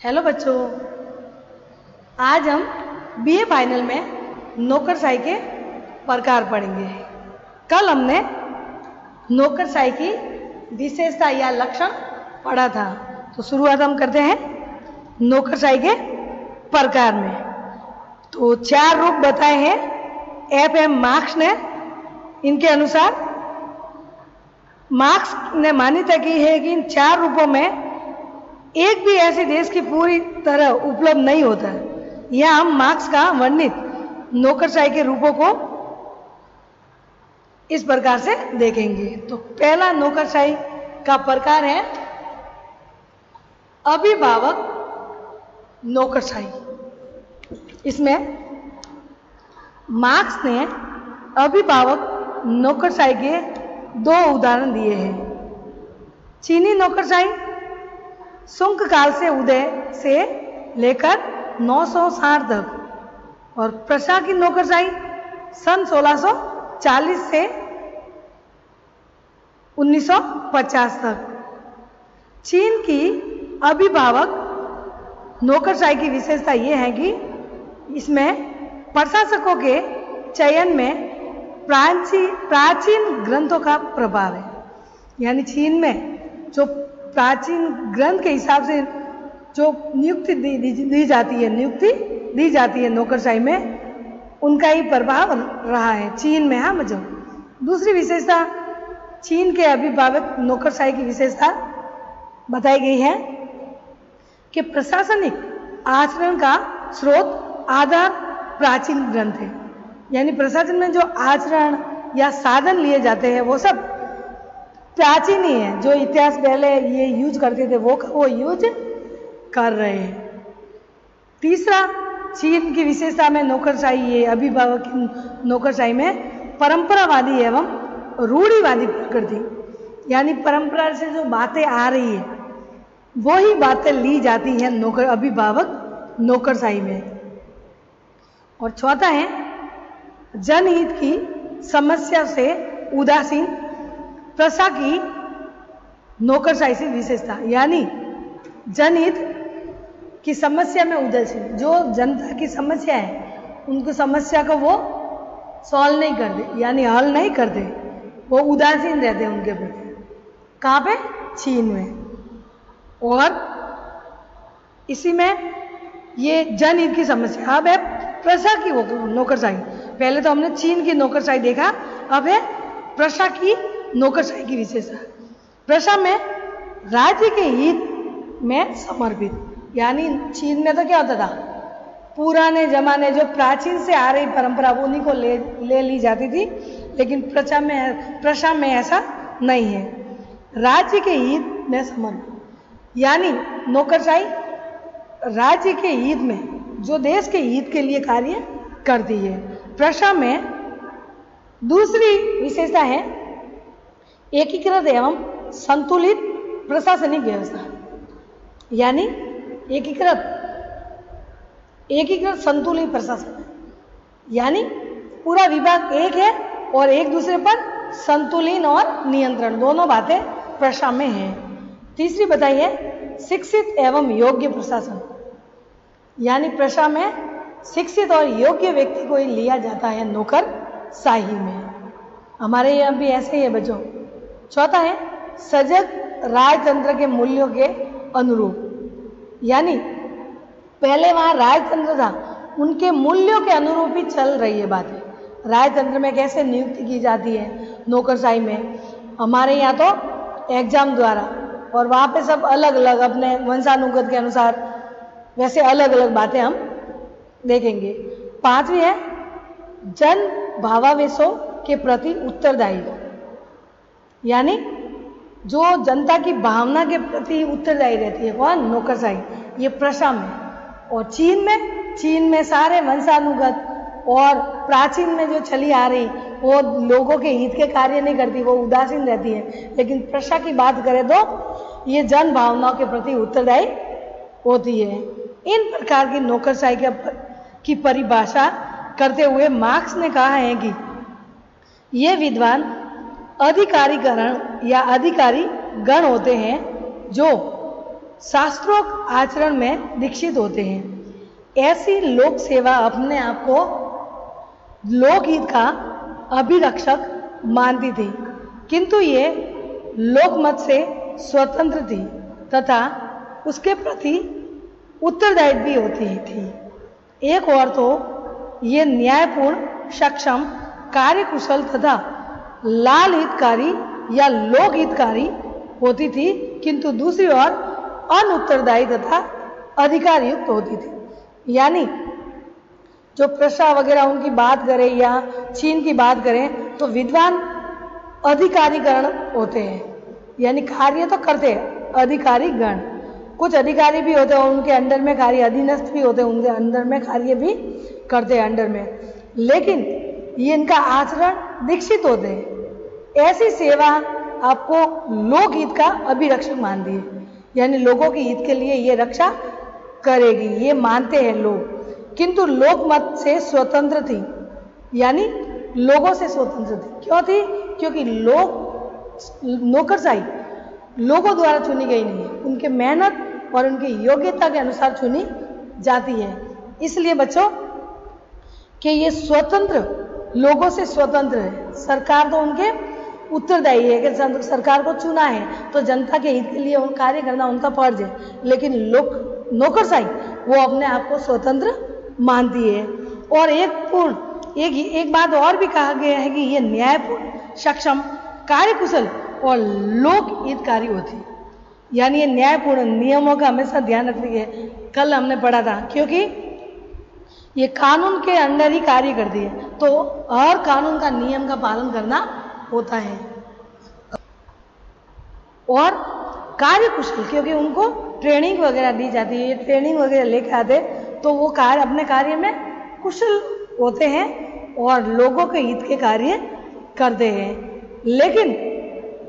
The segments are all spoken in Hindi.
हेलो बच्चों, आज हम बीए फाइनल में नौकरशाही के प्रकार पढ़ेंगे। कल हमने नौकरशाही की विशेषता या लक्षण पढ़ा था, तो शुरुआत हम करते हैं नौकरशाही के प्रकार में। तो 4 रूप बताए हैं एफ.एम. मार्क्स ने। इनके अनुसार मार्क्स ने मान्यता की है कि इन 4 रूपों में एक भी ऐसे देश की पूरी तरह उपलब्ध नहीं होता है। यह हम मार्क्स का वर्णित नौकरशाही के रूपों को इस प्रकार से देखेंगे। तो पहला नौकरशाही का प्रकार है अभिभावक नौकरशाही। इसमें मार्क्स ने अभिभावक नौकरशाही के 2 उदाहरण दिए हैं। चीनी नौकरशाही शुंग काल से उदय से लेकर 960 तक और प्रशा की नौकरशाही सन 1640 से 1950 तक। चीन की अभिभावक नौकरशाही की विशेषता यह है कि इसमें प्रशासकों के चयन में प्राचीन ग्रंथों का प्रभाव है। यानी चीन में जो प्राचीन ग्रंथ के हिसाब से जो नियुक्ति दी जाती है नौकरशाही में, उनका ही प्रभाव रहा है चीन में। हाँ बच्चों, दूसरी विशेषता चीन के अभिभावक नौकरशाही की विशेषता बताई गई है कि प्रशासनिक आचरण का स्रोत आधार प्राचीन ग्रंथ है। यानी प्रशासन में जो आचरण या साधन लिए जाते हैं वो सब प्राचीन ही है। जो इतिहास पहले ये यूज करते थे वो यूज कर रहे हैं। तीसरा चीन की विशेषता में नौकरशाही, ये अभिभावक नौकरशाही में परंपरावादी एवं रूढ़िवादी प्रकृति, यानी परंपरा से जो बातें आ रही है वो ही बातें ली जाती हैं अभिभावक नौकरशाही में। और चौथा है जनहित की समस्या से उदासीन प्रशा की नौकरशाही से विशेषता। यानी जनहित की समस्या में उदासीन, जो जनता की समस्या है उनको समस्या को वो सॉल्व नहीं करते, यानी हल नहीं करते, वो उदासीन रहते हैं उनके प्रति। कहाँ पे? चीन में। और इसी में ये जनहित की समस्या। अब है प्रशा की नौकरशाही। पहले तो हमने चीन की नौकरशाही देखा, अब है प्रशा की नौकरशाही की विशेषता। प्रशा में राज्य के हित में समर्पित, यानी चीन में तो क्या होता था, पुराने जमाने जो प्राचीन से आ रही परंपरा उन्हीं को ले ली जाती थी, लेकिन प्रशा में ऐसा नहीं है। राज्य के हित में समर्पित, यानी नौकरशाही राज्य के हित में, जो देश के हित के लिए कार्य करती है। प्रशा में दूसरी विशेषता है एकीकृत एवं संतुलित प्रशासनिक व्यवस्था। यानी एकीकृत संतुलित प्रशासन, यानी पूरा विभाग एक है और एक दूसरे पर संतुलन और नियंत्रण दोनों बातें प्रशा में हैं। तीसरी बताई है शिक्षित एवं योग्य प्रशासन। यानी प्रशा में शिक्षित और योग्य व्यक्ति को ही लिया जाता है नौकरशाही में। हमारे यहाँ भी ऐसे ही है बच्चों। चौथा है सजग राजतंत्र के मूल्यों के अनुरूप। यानी पहले वहाँ राजतंत्र था, उनके मूल्यों के अनुरूप ही चल रही है बातें। राजतंत्र में कैसे नियुक्ति की जाती है नौकरशाही में, हमारे यहाँ तो एग्जाम द्वारा, और वहाँ पे सब अलग अलग अपने वंशानुगत के अनुसार वैसे अलग अलग बातें हम देखेंगे। 5वीं है जन भावावेशों के प्रति उत्तरदायी। यानी जो जनता की भावना के प्रति उत्तरदायी रहती है, कौन? नौकरशाही। ये प्रशा में। और चीन में सारे वंशानुगत और प्राचीन में जो चली आ रही वो लोगों के हित के कार्य नहीं करती, वो उदासीन रहती है। लेकिन प्रशा की बात करें तो ये जन भावनाओं के प्रति उत्तरदायी होती है। इन प्रकार की नौकरशाही की परिभाषा करते हुए मार्क्स ने कहा है कि ये विद्वान अधिकारीकरण या अधिकारी गण होते हैं जो शास्त्रोक्त आचरण में दीक्षित होते हैं। ऐसी लोक सेवा अपने आप को लोकहित का अभिरक्षक मानती थी, किंतु ये लोकमत से स्वतंत्र थी तथा उसके प्रति उत्तरदायित्व भी होती थी। एक और तो ये न्यायपूर्ण, सक्षम, कार्यकुशल तथा लाल हितकारी या लोक हितकारी होती थी, किंतु दूसरी ओर अनुत्तरदायी तथा अधिकार युक्त होती थी। यानी जो प्रशा वगैरह उनकी बात करें या चीन की बात करें तो विद्वान अधिकारीगण होते हैं, यानी कार्य तो करते हैं अधिकारी गण। कुछ अधिकारी भी होते हैं उनके अंडर में कार्य, अधीनस्थ भी होते हैं उनके अंदर में कार्य भी करते हैं अंडर में, लेकिन ये इनका आचरण दीक्षित होते हैं। ऐसी सेवा आपको लोकहित का अभिरक्षक मानती है, यानी लोगों के हित के लिए ये रक्षा करेगी, ये मानते हैं लोग, किंतु लोकमत से स्वतंत्र थी, यानी लोगों से स्वतंत्र थी। क्यों थी? क्योंकि नौकरशाही लोगों द्वारा चुनी गई नहीं है, उनके मेहनत और उनकी योग्यता के अनुसार चुनी जाती है। इसलिए बच्चों कि ये स्वतंत्र, लोगों से स्वतंत्र है। सरकार तो उनके उत्तरदायी है कि सरकार को चुना है तो जनता के हित के लिए उन कार्य करना उनका फर्ज है, लेकिन नौकरशाही वो अपने आप को स्वतंत्र मानती है। और एक बात और भी कहा गया है कि ये न्यायपूर्ण, सक्षम, कार्यकुशल और लोक हितकारी होती है। यानी ये न्यायपूर्ण, नियमों का हमेशा ध्यान रखती है। कल हमने पढ़ा था, क्योंकि ये कानून के अंडर ही कार्य करती है, तो हर कानून का, नियम का पालन करना होता है। और कार्यकुशल, क्योंकि उनको ट्रेनिंग वगैरह दी जाती है, ये ट्रेनिंग वगैरह लेके आते तो वो अपने कार्य में कुशल होते हैं और लोगों के हित के कार्य करते हैं। लेकिन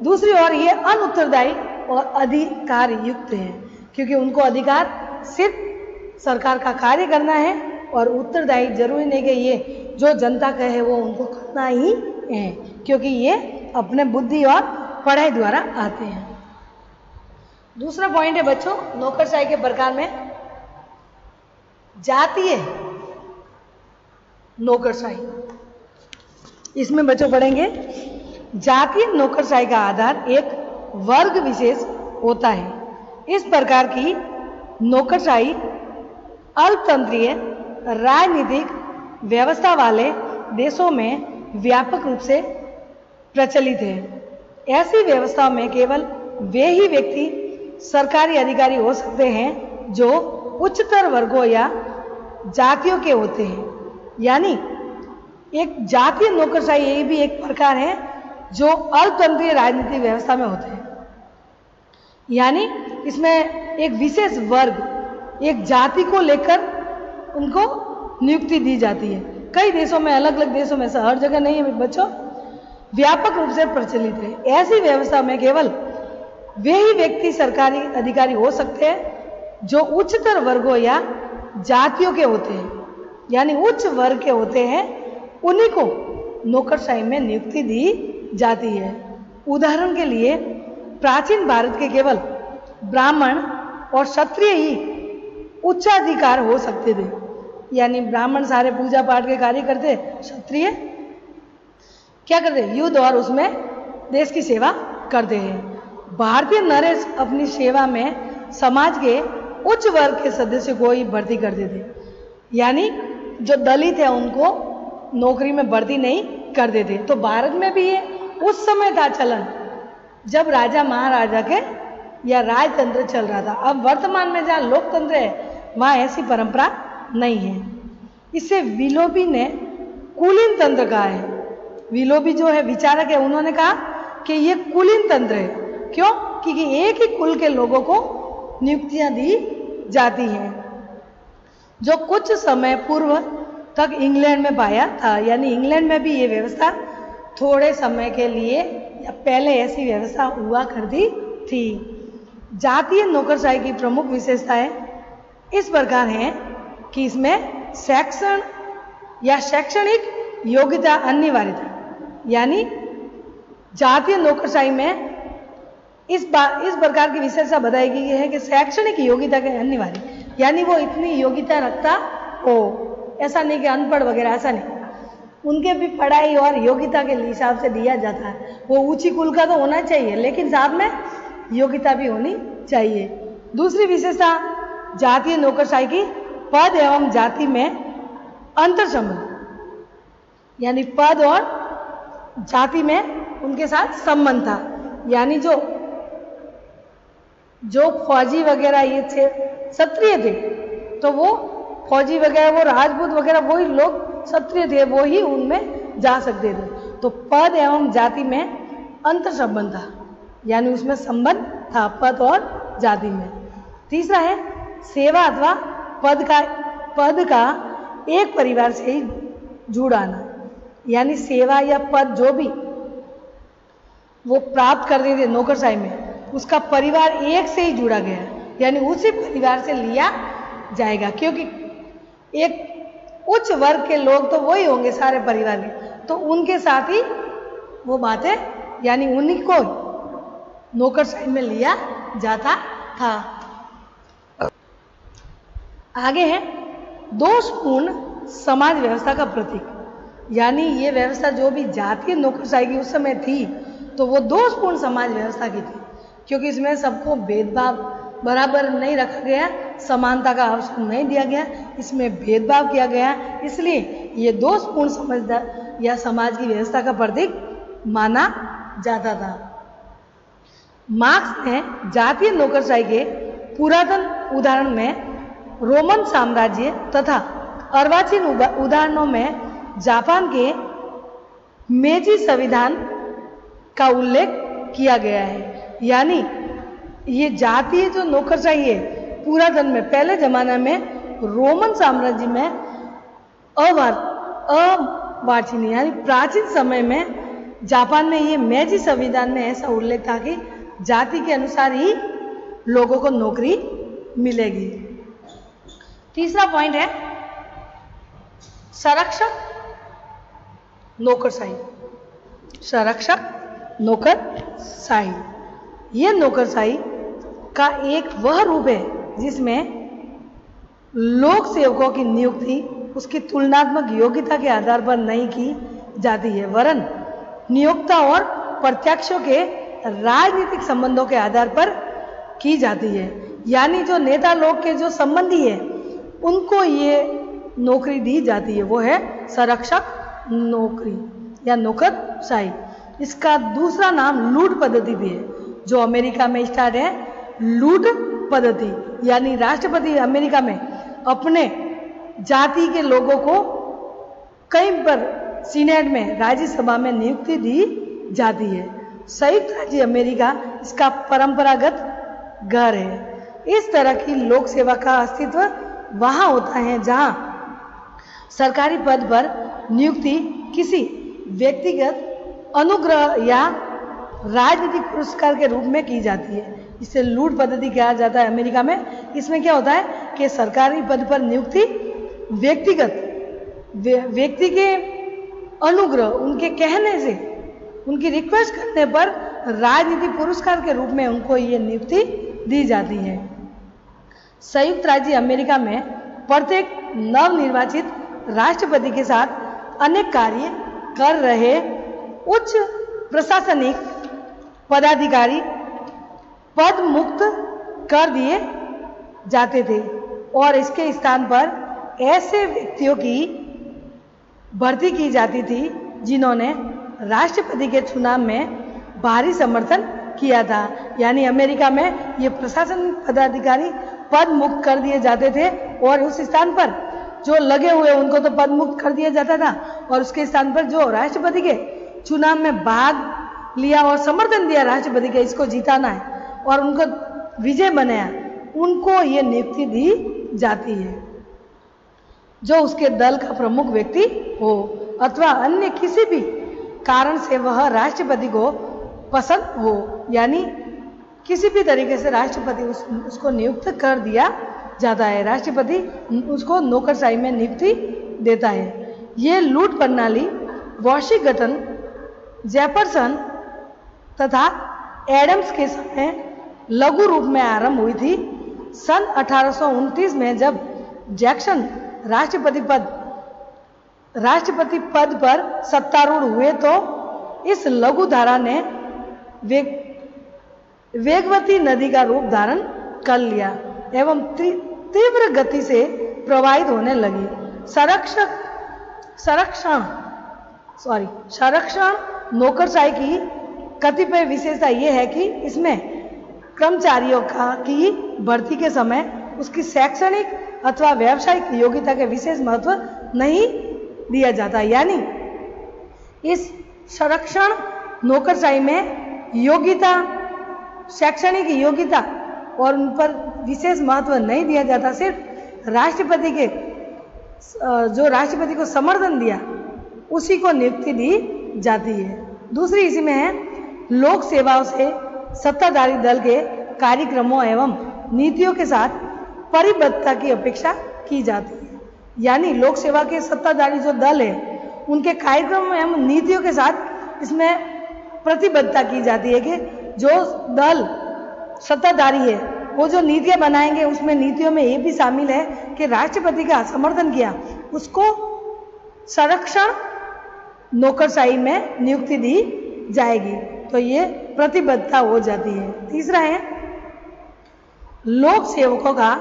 दूसरी ओर ये अनुत्तरदायी और अधिकार युक्त है, क्योंकि उनको अधिकार सिर्फ सरकार का कार्य करना है और उत्तरदायी जरूरी नहीं कि ये जो जनता कहे वो उनको करना ही है, क्योंकि ये अपने बुद्धि और पढ़ाई द्वारा आते हैं। दूसरा पॉइंट है बच्चों नौकरशाही के प्रकार में जातीय नौकरशाही। इसमें बच्चों पढ़ेंगे जातीय नौकरशाही का आधार एक वर्ग विशेष होता है। इस प्रकार की नौकरशाही अल्पतंत्रीय राजनीतिक व्यवस्था वाले देशों में व्यापक रूप से प्रचलित है। ऐसी व्यवस्था में केवल वे ही व्यक्ति सरकारी अधिकारी हो सकते हैं जो उच्चतर वर्गों या जातियों के होते हैं। यानी एक जातीय नौकरशाही ये भी एक प्रकार है जो अल्पतंत्रीय राजनीतिक व्यवस्था में होते हैं। यानी इसमें एक विशेष वर्ग, एक जाति को लेकर उनको नियुक्ति दी जाती है। कई देशों में, अलग अलग देशों में, हर जगह नहीं है बच्चों, व्यापक रूप से प्रचलित है। ऐसी व्यवस्था में केवल वे ही व्यक्ति सरकारी अधिकारी हो सकते हैं जो उच्चतर वर्गों या जातियों के होते हैं, यानी उच्च वर्ग के होते हैं, उन्हीं को नौकरशाही में नियुक्ति दी जाती है। उदाहरण के लिए प्राचीन भारत के केवल ब्राह्मण और क्षत्रिय ही उच्चाधिकार हो सकते थे। यानी ब्राह्मण सारे पूजा पाठ के कार्य करते, क्षत्रिय क्या करते, युद्ध और उसमें देश की सेवा करते हैं। भारतीय नरेश अपनी सेवा में समाज के उच्च वर्ग के सदस्य को ही भर्ती करते थे। यानी जो दलित है उनको नौकरी में भर्ती नहीं करते थे। तो भारत में भी ये उस समय था चलन जब राजा महाराजा के या राजतंत्र चल रहा था। अब वर्तमान में जहाँ लोकतंत्र है वहाँ ऐसी परंपरा नहीं है। इसे विलोबी ने कुलीन तंत्र कहा है। विलोबी जो है विचारक है, उन्होंने कहा कि ये कुलीन तंत्र है। क्यों? क्योंकि एक ही कुल के लोगों को नियुक्तियां दी जाती हैं, जो कुछ समय पूर्व तक इंग्लैंड में पाया था। यानी इंग्लैंड में भी ये व्यवस्था थोड़े समय के लिए या पहले ऐसी व्यवस्था हुआ करती थी। जातीय नौकरशाही की प्रमुख विशेषताएं इस प्रकार हैं कि इसमें शैक्षण या शैक्षणिक योग्यता अनिवार्य था। यानी जातीय नौकरशाही में इस प्रकार की विशेषता बताई गई है कि शैक्षणिक योग्यता के अनिवार्य, यानी वो इतनी योग्यता रखता हो, ऐसा नहीं कि अनपढ़ वगैरह, ऐसा नहीं, उनके भी पढ़ाई और योग्यता के हिसाब से दिया जाता है। वो ऊंची कुल का तो होना चाहिए, लेकिन साथ में योग्यता भी होनी चाहिए। दूसरी विशेषता जातीय नौकरशाही की पद एवं जाति में अंतर संबंध, यानी पद और जाति में उनके साथ संबंध था। यानी जो फौजी वगैरह ये थे, क्षत्रिय थे, तो वो फौजी वगैरह, वो राजपूत वगैरह, वही लोग क्षत्रिय थे, वो ही उनमें जा सकते थे। तो पद एवं जाति में अंतर संबंध था, यानी उसमें संबंध था पद और जाति में। तीसरा है सेवा अथवा पद का एक परिवार से ही जुड़ाना, यानी सेवा या पद जो भी वो प्राप्त कर रहे थे नौकरशाही में, उसका परिवार एक से ही जुड़ा गया, यानी उसी परिवार से लिया जाएगा, क्योंकि एक उच्च वर्ग के लोग तो वही होंगे सारे परिवार के, तो उनके साथ ही वो बातें, यानी उन्हीं को नौकरशाही में लिया जाता था। आगे है दोषपूर्ण समाज व्यवस्था का प्रतीक, यानी ये व्यवस्था जो भी जातीय नौकरशाही की उस समय थी, तो वो दोषपूर्ण समाज व्यवस्था की थी, क्योंकि इसमें सबको भेदभाव बराबर नहीं रखा गया, समानता का अवसर नहीं दिया गया, इसमें भेदभाव किया गया, इसलिए ये दोषपूर्ण समझदार या समाज की व्यवस्था का प्रतीक माना जाता था। मार्क्स ने जातीय नौकरशाही के पुरातन उदाहरण में रोमन साम्राज्य तथा अर्वाचीन उदाहरणों में जापान के मेजी संविधान का उल्लेख किया गया है। यानी ये जातीय जो नौकरशाही है पुरातन में, पहले जमाना में रोमन साम्राज्य में अर्वाचीन यानी प्राचीन समय में जापान में ये मेजी संविधान में ऐसा उल्लेख था कि जाति के अनुसार ही लोगों को नौकरी मिलेगी। तीसरा पॉइंट है संरक्षक नौकरशाही। संरक्षक नौकरशाही, यह नौकरशाही का एक वह रूप है जिसमें लोक सेवकों की नियुक्ति उसकी तुलनात्मक योग्यता के आधार पर नहीं की जाती है, वरन नियोक्ता और प्रत्यक्षों के राजनीतिक संबंधों के आधार पर की जाती है। यानी जो नेता लोग के जो संबंधी है उनको ये नौकरी दी जाती है, वो है संरक्षक नौकरी या नौकरशाही। इसका दूसरा नाम लूट पद्धति भी है, जो अमेरिका में स्टार्ट है लूट पद्धति, यानी राष्ट्रपति अमेरिका में अपने जाति के लोगों को कहीं पर सीनेट में, राज्यसभा में नियुक्ति दी जाती है। संयुक्त राज्य अमेरिका इसका परंपरागत घर है। इस तरह की लोक सेवा का अस्तित्व वहां होता है जहां सरकारी पद पर नियुक्ति किसी व्यक्तिगत अनुग्रह या राजनीतिक पुरस्कार के रूप में की जाती है। इसे लूट पद्धति कहा जाता है अमेरिका में। इसमें क्या होता है कि सरकारी पद पर नियुक्ति व्यक्ति के अनुग्रह, उनके कहने से, उनकी रिक्वेस्ट करने पर राजनीतिक पुरस्कार के रूप में उनको ये नियुक्ति दी जाती है। संयुक्त राज्य अमेरिका में प्रत्येक नवनिर्वाचित राष्ट्रपति के साथ अनेक कार्य कर रहे उच्च प्रशासनिक पदाधिकारी पद मुक्त कर दिए जाते थे और इसके स्थान पर ऐसे व्यक्तियों की भर्ती की जाती थी जिन्होंने राष्ट्रपति के चुनाव में भारी समर्थन किया था। यानी अमेरिका में ये प्रशासनिक पदाधिकारी पद मुक्त कर दिए जाते थे और उस स्थान पर जो लगे हुए उनको तो पद मुक्त कर दिया जाता था, और उसके स्थान पर जो राष्ट्रपति के चुनाव में भाग लिया और समर्थन दिया राष्ट्रपति के, इसको जिताना है और उनको विजय बनाया, उनको ये नियुक्ति दी जाती है जो उसके दल का प्रमुख व्यक्ति हो अथवा अन्य किसी भी कारण से वह राष्ट्रपति को पसंद हो। यानी किसी भी तरीके से राष्ट्रपति उसको नियुक्त कर दिया जाता है, राष्ट्रपति उसको नौकरशाही में नियुक्ति देता है। ये लूट प्रणाली वॉशिंगटन, जेफरसन तथा एडम्स के समय लघु रूप में आरंभ हुई थी। सन 1829 में जब जैक्सन राष्ट्रपति पद पर सत्तारूढ़ हुए तो इस लघु धारा ने वेगवती नदी का रूप धारण कर लिया एवं तीव्र गति से प्रवाहित होने लगी। संरक्षण नौकरशाही की कतिपय विशेषता यह है कि इसमें कर्मचारियों की भर्ती के समय उसकी शैक्षणिक अथवा व्यावसायिक योग्यता के विशेष महत्व नहीं दिया जाता। यानी इस संरक्षण नौकरशाही में योग्यता, शैक्षणिक योग्यता और उन पर विशेष महत्व नहीं दिया जाता। सिर्फ राष्ट्रपति को समर्थन दिया उसी को नियुक्ति दी जाती है। दूसरी इसी में है लोक सेवाओं से सत्ताधारी दल के कार्यक्रमों एवं नीतियों के साथ परिबद्धता की अपेक्षा की जाती है। यानी लोक सेवा के सत्ताधारी जो दल है उनके कार्यक्रमों एवं नीतियों के साथ इसमें प्रतिबद्धता की जाती है कि जो दल सत्ताधारी है वो जो नीतियां बनाएंगे उसमें नीतियों में ये भी शामिल है कि राष्ट्रपति का समर्थन किया उसको संरक्षण नौकरशाही में नियुक्ति दी जाएगी, तो ये प्रतिबद्धता हो जाती है। तीसरा है लोक सेवकों का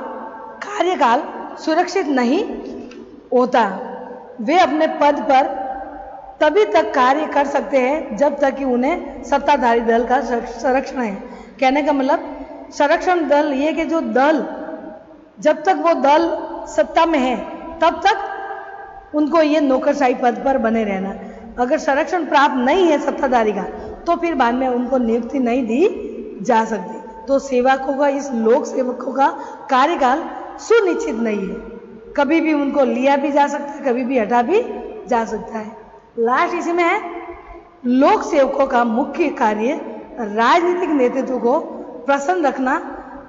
कार्यकाल सुरक्षित नहीं होता। वे अपने पद पर तभी तक कार्य कर सकते हैं जब तक कि उन्हें सत्ताधारी दल का संरक्षण है। कहने का मतलब संरक्षण दल ये कि जो दल जब तक वो दल सत्ता में है तब तक उनको ये नौकरशाही पद पर बने रहना। अगर संरक्षण प्राप्त नहीं है सत्ताधारी का तो फिर बाद में उनको नियुक्ति नहीं दी जा सकती। तो सेवकों का, इस लोक सेवकों का कार्यकाल सुनिश्चित नहीं है, कभी भी उनको लिया भी जा सकता है, कभी भी हटा भी जा सकता है। लास्ट इसी में है लोक सेवकों का मुख्य कार्य राजनीतिक नेतृत्व को प्रसन्न रखना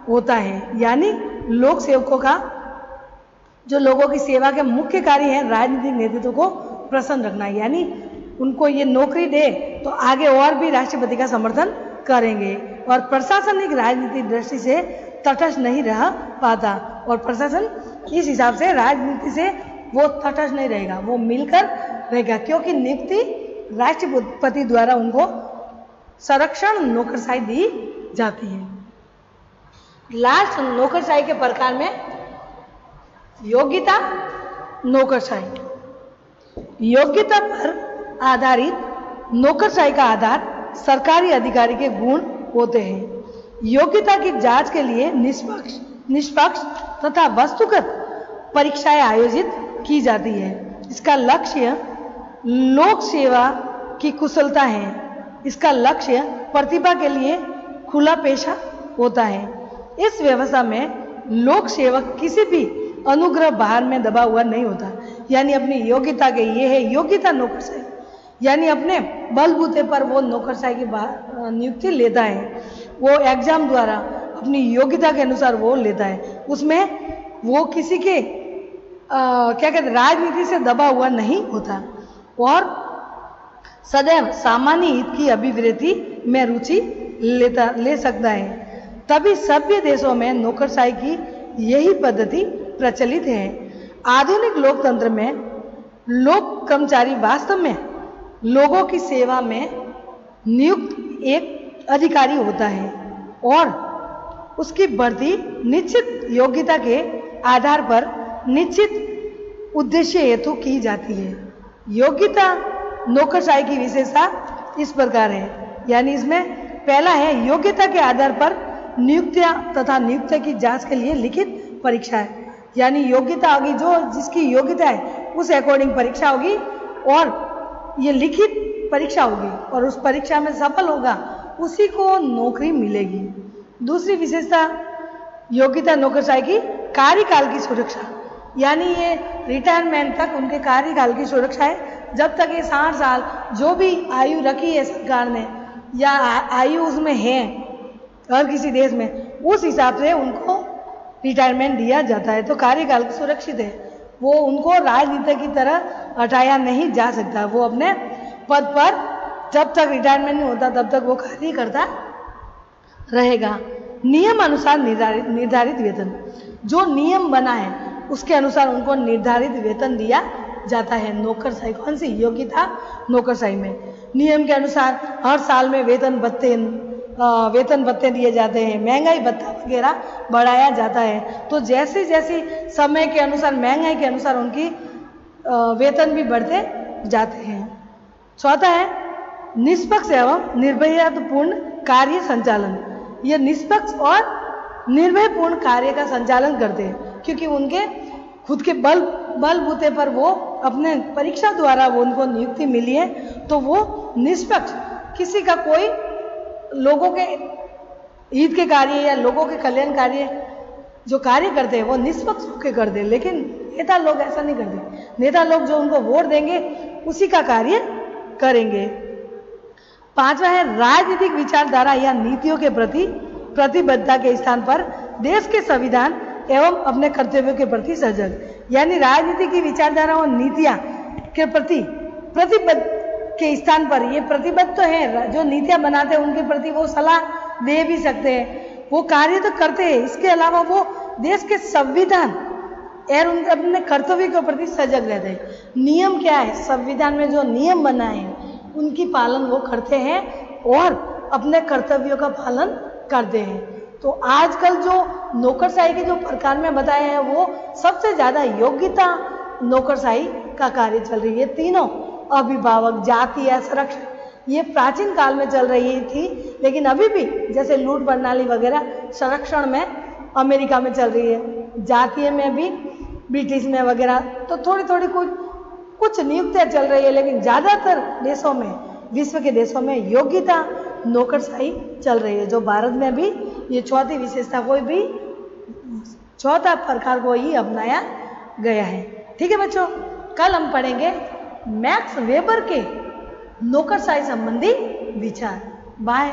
होता है। यानी लोक सेवकों का जो लोगों की सेवा के मुख्य कार्य है राजनीतिक नेतृत्व को प्रसन्न रखना। यानी उनको ये नौकरी दे तो आगे और भी राष्ट्रपति का समर्थन करेंगे। और प्रशासनिक राजनीतिक दृष्टि से तटस्थ नहीं रह पाता और प्रशासन इस हिसाब से राजनीति से वो तटस्थ नहीं रहेगा, वो मिलकर रहेगा, क्योंकि नियुक्ति राष्ट्रपति द्वारा उनको संरक्षण नौकरशाही दी जाती है। लास्ट नौकरशाही के प्रकार में योग्यता नौकरशाही। योग्यता पर आधारित नौकरशाही का आधार सरकारी अधिकारी के गुण होते हैं। योग्यता की जांच के लिए निष्पक्ष तथा वस्तुगत परीक्षाएं आयोजित की जाती है। इसका लक्ष्य लोक सेवा की कुशलता है। इसका लक्ष्य प्रतिभा के लिए खुला पेशा होता है। इस व्यवस्था में लोक सेवक किसी भी अनुग्रह भार में दबा हुआ नहीं होता। यानी अपनी योग्यता के ये है योग्यता नौकरशाही, यानी अपने बलबूते पर वो नौकरशाही की नियुक्ति लेता है। वो एग्जाम द्वारा अपनी योग्यता के अनुसार वो लेता है। उसमें वो किसी के क्या कहते राजनीति से दबा हुआ नहीं होता और सदैव सामान्य हित की अभिवृद्धि में रुचि ले सकता है। तभी सभ्य देशों में नौकरशाही की यही पद्धति प्रचलित है। आधुनिक लोकतंत्र में लोक कर्मचारी वास्तव में लोगों की सेवा में नियुक्त एक अधिकारी होता है और उसकी भर्ती निश्चित योग्यता के आधार पर निश्चित उद्देश्य हेतु की जाती है। योग्यता नौकरशाही की विशेषता इस प्रकार है। यानी इसमें पहला है योग्यता के आधार पर नियुक्तियां तथा नियुक्ति की जांच के लिए लिखित परीक्षा है। यानी योग्यता होगी, जो जिसकी योग्यता है उस अकॉर्डिंग परीक्षा होगी और ये लिखित परीक्षा होगी और उस परीक्षा में सफल होगा उसी को नौकरी मिलेगी। दूसरी विशेषता योग्यता नौकरशाही की कार्यकाल की सुरक्षा। यानी ये रिटायरमेंट तक उनके कार्यकाल की सुरक्षा है। जब तक ये 60 साल जो भी आयु रखी है सरकार ने या आयु उसमें है हर किसी देश में, उस हिसाब से उनको रिटायरमेंट दिया जाता है। तो कार्यकाल सुरक्षित है, वो उनको राजनीति की तरह हटाया नहीं जा सकता। वो अपने पद पर जब तक रिटायरमेंट नहीं होता तब तक वो कार्य करता रहेगा। नियम अनुसार निर्धारित वेतन, जो नियम बना है उसके अनुसार उनको निर्धारित वेतन दिया जाता है। नौकरशाही कौन सी? योग्यता नौकरशाही में नियम के अनुसार हर साल में वेतन भत्ते दिए जाते हैं, महंगाई भत्ता वगैरह बढ़ाया जाता है। तो जैसे जैसे समय के अनुसार, महंगाई के अनुसार उनकी वेतन भी बढ़ते जाते हैं। चौथा है निष्पक्ष एवं निर्भयतापूर्ण कार्य संचालन। ये निष्पक्ष और निर्भयपूर्ण कार्य का संचालन करते हैं, क्योंकि उनके खुद के बलबूते पर वो अपने परीक्षा द्वारा वो उनको नियुक्ति मिली है, तो वो निष्पक्ष किसी का कोई लोगों के हित के कार्य या लोगों के कल्याण कार्य जो कार्य करते हैं वो निष्पक्ष होकर करते हैं। लेकिन नेता लोग ऐसा नहीं करते। नेता लोग जो उनको वोट देंगे उसी का कार्य करेंगे। पांचवा है राजनीतिक विचारधारा या नीतियों के प्रति प्रतिबद्धता के स्थान पर देश के संविधान एवं अपने कर्तव्यों के प्रति सजग। यानी राजनीति की विचारधारा और नीतियां के प्रति प्रतिबद्ध के स्थान पर ये प्रतिबद्ध तो है, जो नीतियां बनाते हैं उनके प्रति वो सलाह दे भी सकते हैं, वो कार्य तो करते हैं। इसके अलावा वो देश के संविधान और उनके अपने कर्तव्य के प्रति सजग रहते हैं। नियम क्या है? संविधान में जो नियम बनाए हैं उनकी पालन वो करते हैं और अपने कर्तव्यों का पालन करते हैं। तो आजकल जो नौकरशाही के जो प्रकार में बताए हैं वो सबसे ज्यादा योग्यता नौकरशाही का कार्य चल रही है। तीनों अभिभावक, जाति या संरक्षण ये प्राचीन काल में चल रही थी, लेकिन अभी भी जैसे लूट प्रणाली वगैरह संरक्षण में अमेरिका में चल रही है, जातीय में भी ब्रिटिश में वगैरह, तो थोड़ी थोड़ी कुछ नियुक्तियां चल रही है। लेकिन ज्यादातर देशों में, विश्व के देशों में योग्यता नौकरशाही चल रही है। जो भारत में भी ये चौथी विशेषता को भी, चौथा प्रकार को ही अपनाया गया है। ठीक है बच्चों, कल हम पढ़ेंगे मैक्स वेबर के नौकरशाही संबंधी विचार। बाय।